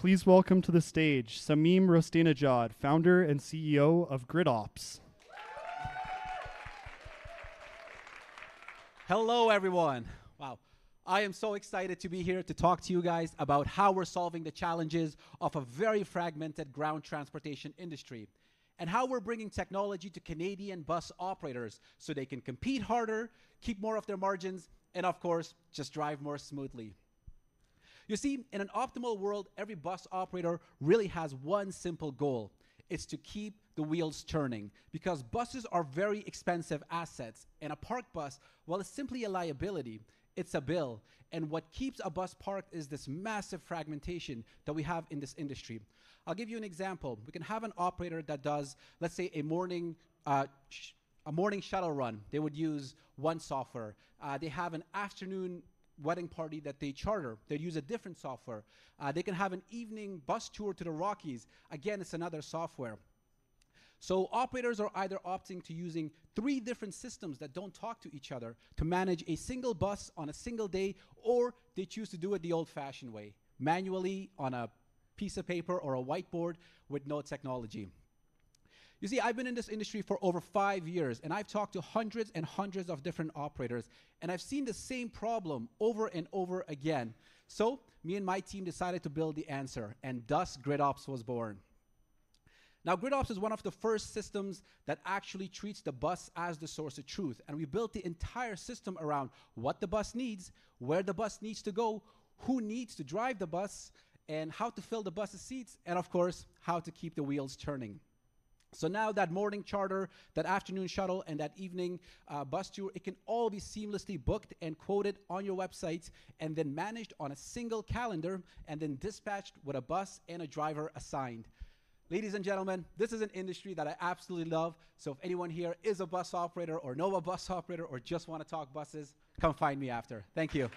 Please welcome to the stage Samim Rostainajad, founder and CEO of GridOps. Hello, everyone. Wow. I am so excited to be here to talk to you guys about how we're solving the challenges of a very fragmented ground transportation industry and how we're bringing technology to Canadian bus operators so they can compete harder, keep more of their margins, and of course, just drive more smoothly. You see, in an optimal world, every bus operator really has one simple goal. It's to keep the wheels turning because buses are very expensive assets, and a parked bus, well, it's simply a liability. It's a bill. And what keeps a bus parked is this massive fragmentation that we have in this industry. I'll give you an example. We can have an operator that does, let's say, a morning shuttle run. They would use one software. They have an afternoon wedding party that they charter. They'd use a different software. They can have an evening bus tour to the Rockies. Again, it's another software. So operators are either opting to using 3 different systems that don't talk to each other to manage a single bus on a single day, or they choose to do it the old-fashioned way, manually on a piece of paper or a whiteboard with no technology. You see, I've been in this industry for over 5 years, and I've talked to hundreds and hundreds of different operators, and I've seen the same problem over and over again. So me and my team decided to build the answer, and thus GridOps was born. Now, GridOps is one of the first systems that actually treats the bus as the source of truth, and we built the entire system around what the bus needs, where the bus needs to go, who needs to drive the bus, and how to fill the bus's seats, and of course, how to keep the wheels turning. So now that morning charter, that afternoon shuttle, and that evening bus tour, it can all be seamlessly booked and quoted on your website and then managed on a single calendar and then dispatched with a bus and a driver assigned. Ladies and gentlemen, this is an industry that I absolutely love. So if anyone here is a bus operator or know a bus operator or just want to talk buses, come find me after. Thank you.